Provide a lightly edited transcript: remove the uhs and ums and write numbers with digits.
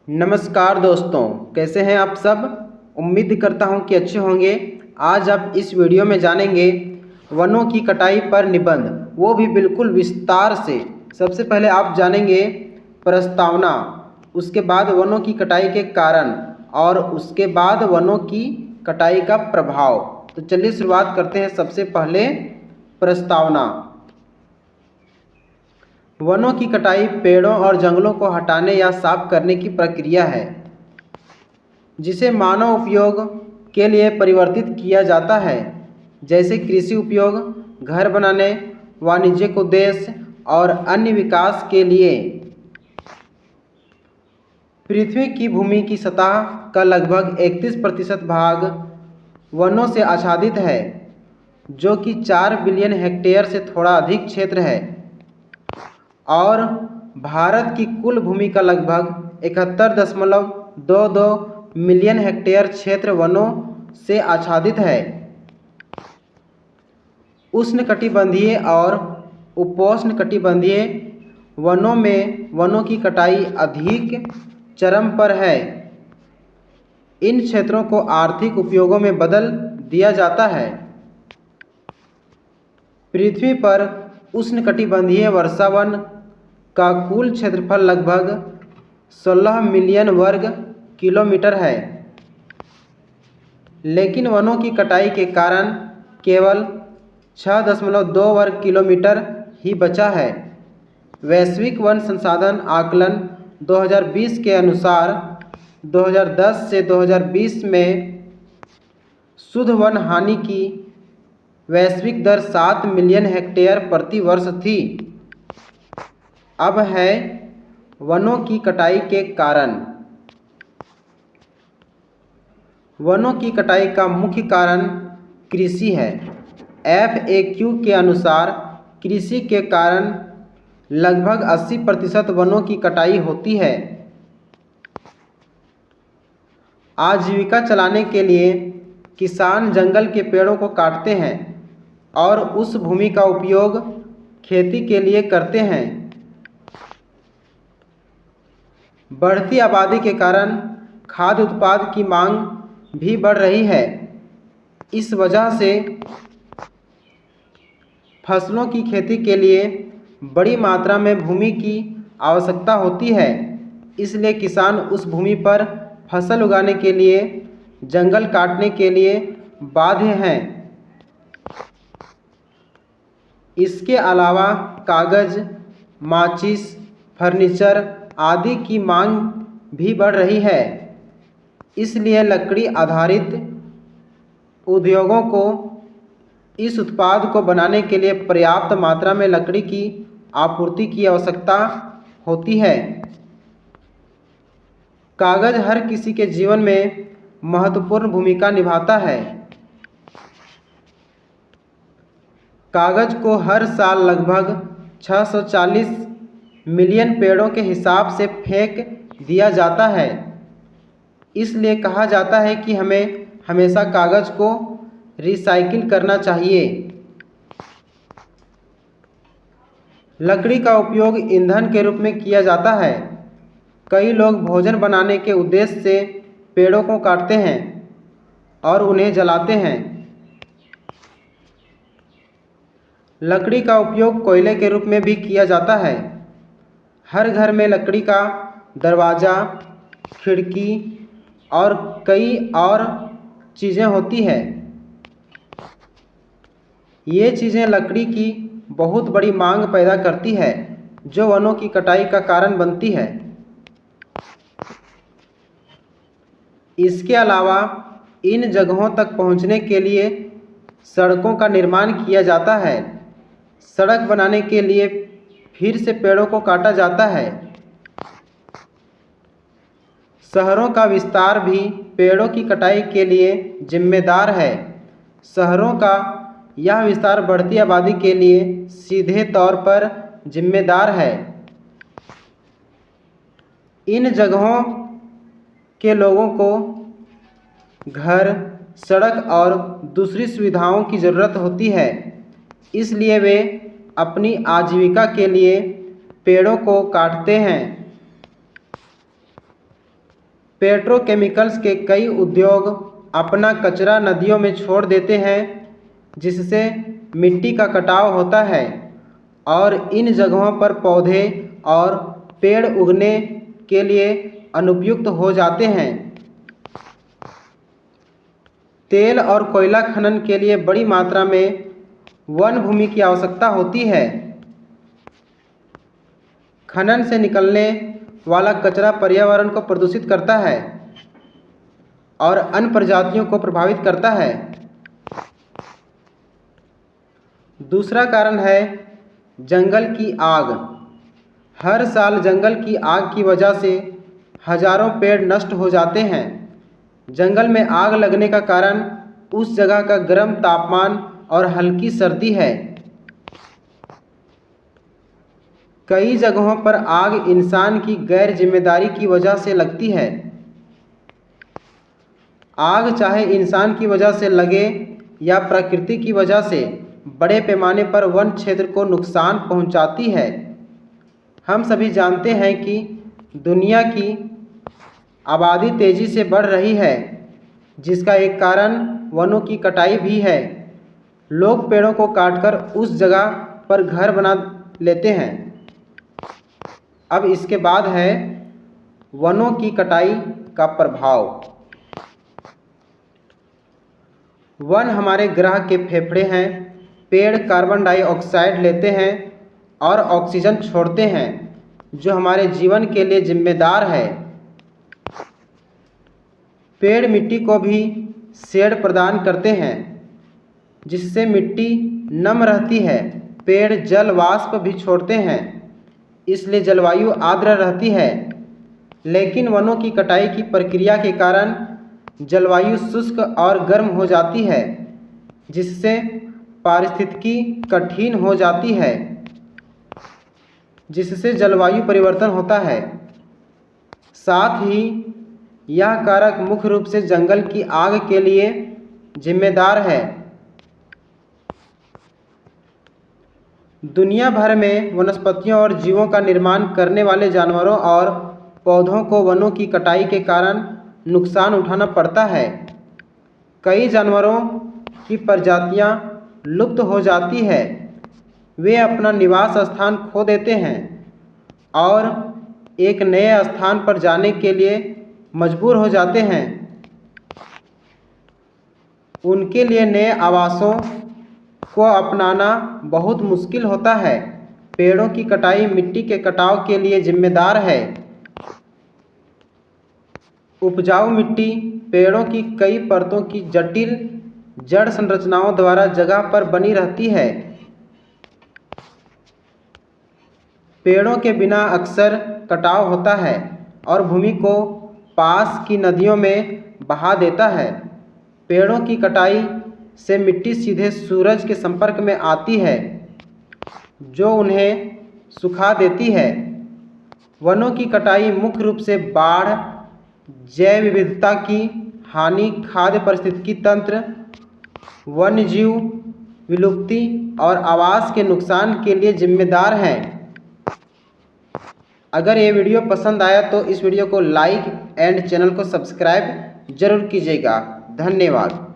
नमस्कार दोस्तों, कैसे हैं आप सब। उम्मीद करता हूं कि अच्छे होंगे। आज आप इस वीडियो में जानेंगे वनों की कटाई पर निबंध, वो भी बिल्कुल विस्तार से। सबसे पहले आप जानेंगे प्रस्तावना, उसके बाद वनों की कटाई के कारण और उसके बाद वनों की कटाई का प्रभाव। तो चलिए शुरुआत करते हैं। सबसे पहले प्रस्तावना। वनों की कटाई पेड़ों और जंगलों को हटाने या साफ करने की प्रक्रिया है जिसे मानव उपयोग के लिए परिवर्तित किया जाता है, जैसे कृषि उपयोग, घर बनाने, वाणिज्यिक उद्देश्य और अन्य विकास के लिए। पृथ्वी की भूमि की सतह का लगभग 31% भाग वनों से आच्छादित है, जो कि 4 बिलियन हेक्टेयर से थोड़ा अधिक क्षेत्र है, और भारत की कुल भूमि का लगभग 71.22 मिलियन हेक्टेयर क्षेत्र वनों से आच्छादित है। उष्णकटिबंधीय और उपोष्णकटिबंधीय वनों में वनों की कटाई अधिक चरम पर है। इन क्षेत्रों को आर्थिक उपयोगों में बदल दिया जाता है। पृथ्वी पर उष्णकटिबंधीय वर्षावन का कुल क्षेत्रफल लगभग 16 मिलियन वर्ग किलोमीटर है, लेकिन वनों की कटाई के कारण केवल 6.2 वर्ग किलोमीटर ही बचा है। वैश्विक वन संसाधन आकलन 2020 के अनुसार 2010 से 2020 में शुद्ध वन हानि की वैश्विक दर 7 मिलियन हेक्टेयर प्रति वर्ष थी। अब है वनों की कटाई के कारण। वनों की कटाई का मुख्य कारण कृषि है। FAQ के अनुसार कृषि के कारण लगभग 80% वनों की कटाई होती है। आजीविका चलाने के लिए किसान जंगल के पेड़ों को काटते हैं और उस भूमि का उपयोग खेती के लिए करते हैं। बढ़ती आबादी के कारण खाद्य उत्पाद की मांग भी बढ़ रही है। इस वजह से फसलों की खेती के लिए बड़ी मात्रा में भूमि की आवश्यकता होती है, इसलिए किसान उस भूमि पर फसल उगाने के लिए जंगल काटने के लिए बाध्य हैं। इसके अलावा कागज, माचिस, फर्नीचर आदि की मांग भी बढ़ रही है, इसलिए लकड़ी आधारित उद्योगों को इस उत्पाद को बनाने के लिए पर्याप्त मात्रा में लकड़ी की आपूर्ति की आवश्यकता होती है। कागज हर किसी के जीवन में महत्वपूर्ण भूमिका निभाता है। कागज को हर साल लगभग 640 मिलियन पेड़ों के हिसाब से फेंक दिया जाता है। इसलिए कहा जाता है कि हमें हमेशा कागज को रिसाइकिल करना चाहिए। लकड़ी का उपयोग ईंधन के रूप में किया जाता है। कई लोग भोजन बनाने के उद्देश्य से पेड़ों को काटते हैं और उन्हें जलाते हैं। लकड़ी का उपयोग कोयले के रूप में भी किया जाता है। हर घर में लकड़ी का दरवाज़ा, खिड़की और कई और चीज़ें होती हैं। ये चीज़ें लकड़ी की बहुत बड़ी मांग पैदा करती है, जो वनों की कटाई का कारण बनती है। इसके अलावा इन जगहों तक पहुंचने के लिए सड़कों का निर्माण किया जाता है। सड़क बनाने के लिए फिर से पेड़ों को काटा जाता है। शहरों का विस्तार भी पेड़ों की कटाई के लिए जिम्मेदार है। शहरों का यह विस्तार बढ़ती आबादी के लिए सीधे तौर पर जिम्मेदार है। इन जगहों के लोगों को घर, सड़क और दूसरी सुविधाओं की ज़रूरत होती है, इसलिए वे अपनी आजीविका के लिए पेड़ों को काटते हैं। पेट्रोकेमिकल्स के कई उद्योग अपना कचरा नदियों में छोड़ देते हैं, जिससे मिट्टी का कटाव होता है और इन जगहों पर पौधे और पेड़ उगने के लिए अनुपयुक्त हो जाते हैं। तेल और कोयला खनन के लिए बड़ी मात्रा में वन भूमि की आवश्यकता होती है। खनन से निकलने वाला कचरा पर्यावरण को प्रदूषित करता है और अन्य प्रजातियों को प्रभावित करता है। दूसरा कारण है जंगल की आग। हर साल जंगल की आग की वजह से हजारों पेड़ नष्ट हो जाते हैं। जंगल में आग लगने का कारण उस जगह का गर्म तापमान और हल्की सर्दी है। कई जगहों पर आग इंसान की गैर जिम्मेदारी की वजह से लगती है। आग चाहे इंसान की वजह से लगे या प्रकृति की वजह से बड़े पैमाने पर वन क्षेत्र को नुकसान पहुंचाती है। हम सभी जानते हैं कि दुनिया की आबादी तेज़ी से बढ़ रही है, जिसका एक कारण वनों की कटाई भी है। लोग पेड़ों को काटकर उस जगह पर घर बना लेते हैं। अब इसके बाद है वनों की कटाई का प्रभाव। वन हमारे ग्रह के फेफड़े हैं। पेड़ कार्बन डाइऑक्साइड लेते हैं और ऑक्सीजन छोड़ते हैं, जो हमारे जीवन के लिए जिम्मेदार है। पेड़ मिट्टी को भी शेड प्रदान करते हैं, जिससे मिट्टी नम रहती है। पेड़ जल वाष्प भी छोड़ते हैं, इसलिए जलवायु आर्द्र रहती है। लेकिन वनों की कटाई की प्रक्रिया के कारण जलवायु शुष्क और गर्म हो जाती है, जिससे पारिस्थितिकी कठिन हो जाती है, जिससे जलवायु परिवर्तन होता है। साथ ही यह कारक मुख्य रूप से जंगल की आग के लिए जिम्मेदार है। दुनिया भर में वनस्पतियों और जीवों का निर्माण करने वाले जानवरों और पौधों को वनों की कटाई के कारण नुकसान उठाना पड़ता है। कई जानवरों की प्रजातियां लुप्त हो जाती है। वे अपना निवास स्थान खो देते हैं और एक नए स्थान पर जाने के लिए मजबूर हो जाते हैं। उनके लिए नए आवासों को अपनाना बहुत मुश्किल होता है। पेड़ों की कटाई मिट्टी के कटाव के लिए जिम्मेदार है। उपजाऊ मिट्टी पेड़ों की कई परतों की जटिल जड़ संरचनाओं द्वारा जगह पर बनी रहती है। पेड़ों के बिना अक्सर कटाव होता है और भूमि को पास की नदियों में बहा देता है। पेड़ों की कटाई से मिट्टी सीधे सूरज के संपर्क में आती है, जो उन्हें सुखा देती है। वनों की कटाई मुख्य रूप से बाढ़, जैव विविधता की हानि, खाद्य पारिस्थितिकी तंत्र, वन्यजीव विलुप्ति और आवास के नुकसान के लिए जिम्मेदार हैं। अगर ये वीडियो पसंद आया तो इस वीडियो को लाइक एंड चैनल को सब्सक्राइब जरूर कीजिएगा। धन्यवाद।